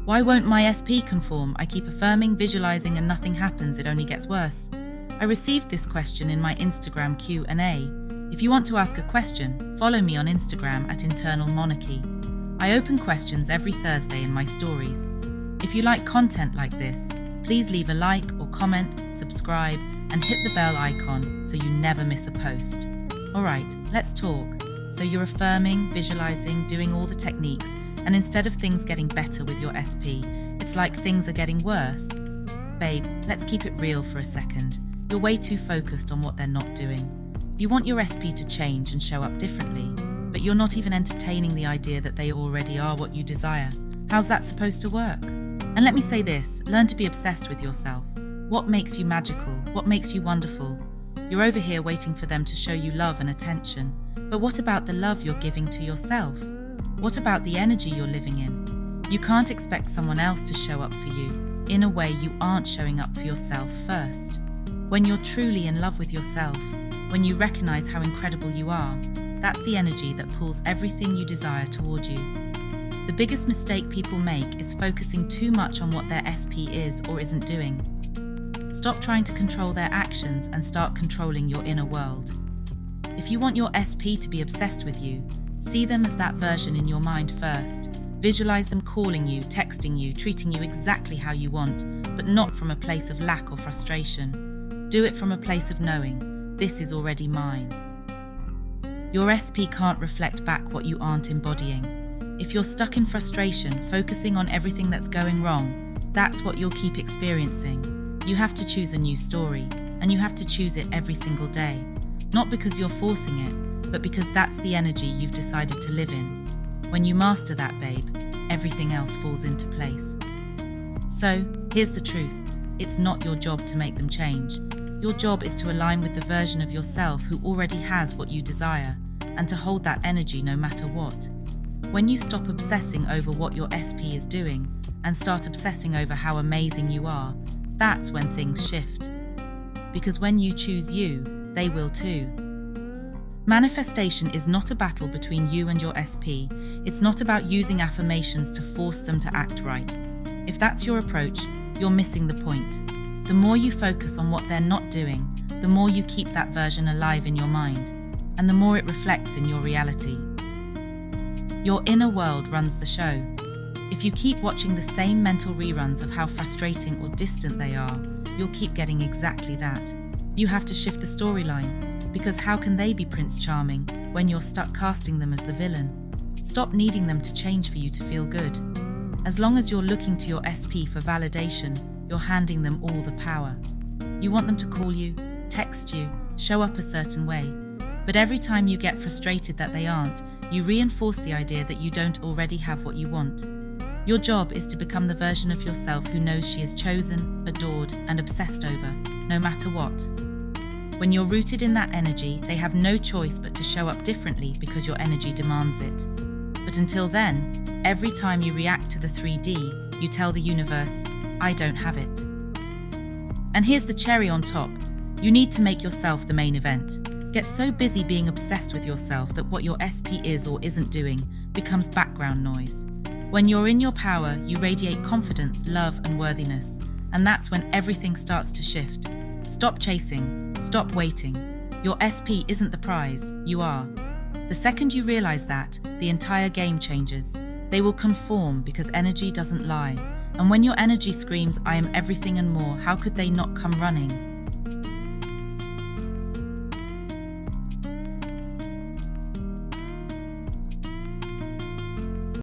Why won't my SP conform? I keep affirming, visualizing, and nothing happens. It only gets worse. I received this question in my Instagram Q&A. If you want to ask a question, follow me on Instagram at Internal Monarchy. I open questions every Thursday in my stories. If you like content like this, please leave a like or comment, subscribe, and hit the bell icon so you never miss a post. Alright, let's talk. So you're affirming, visualizing, doing all the techniques, and instead of things getting better with your SP, it's like things are getting worse. Babe, let's keep it real for a second. You're way too focused on what they're not doing. You want your SP to change and show up differently, but you're not even entertaining the idea that they already are what you desire. How's that supposed to work? And let me say this, learn to be obsessed with yourself. What makes you magical? What makes you wonderful? You're over here waiting for them to show you love and attention. But what about the love you're giving to yourself? What about the energy you're living in? You can't expect someone else to show up for you. In a way, you aren't showing up for yourself first. When you're truly in love with yourself, when you recognize how incredible you are, that's the energy that pulls everything you desire toward you. The biggest mistake people make is focusing too much on what their SP is or isn't doing. Stop trying to control their actions and start controlling your inner world. If you want your SP to be obsessed with you, see them as that version in your mind first. Visualize them calling you, texting you, treating you exactly how you want, but not from a place of lack or frustration. Do it from a place of knowing, this is already mine. Your SP can't reflect back what you aren't embodying. If you're stuck in frustration, focusing on everything that's going wrong, that's what you'll keep experiencing. You have to choose a new story, and you have to choose it every single day. Not because you're forcing it, but because that's the energy you've decided to live in. When you master that, babe, everything else falls into place. So, here's the truth. It's not your job to make them change. Your job is to align with the version of yourself who already has what you desire, and to hold that energy no matter what. When you stop obsessing over what your SP is doing, and start obsessing over how amazing you are, that's when things shift. Because when you choose you, they will too. Manifestation is not a battle between you and your SP. It's not about using affirmations to force them to act right. If that's your approach, you're missing the point. The more you focus on what they're not doing, the more you keep that version alive in your mind, and the more it reflects in your reality. Your inner world runs the show. If you keep watching the same mental reruns of how frustrating or distant they are, you'll keep getting exactly that. You have to shift the storyline, because how can they be Prince Charming when you're stuck casting them as the villain? Stop needing them to change for you to feel good. As long as you're looking to your SP for validation, you're handing them all the power. You want them to call you, text you, show up a certain way. But every time you get frustrated that they aren't, you reinforce the idea that you don't already have what you want. Your job is to become the version of yourself who knows she is chosen, adored, and obsessed over, no matter what. When you're rooted in that energy, they have no choice but to show up differently because your energy demands it. But until then, every time you react to the 3D, you tell the universe, I don't have it. And here's the cherry on top. You need to make yourself the main event. Get so busy being obsessed with yourself that what your SP is or isn't doing becomes background noise. When you're in your power, you radiate confidence, love, and worthiness. And that's when everything starts to shift. Stop chasing. Stop waiting. Your SP isn't the prize, you are. The second you realize that, the entire game changes. They will conform because energy doesn't lie. And when your energy screams, I am everything and more, how could they not come running?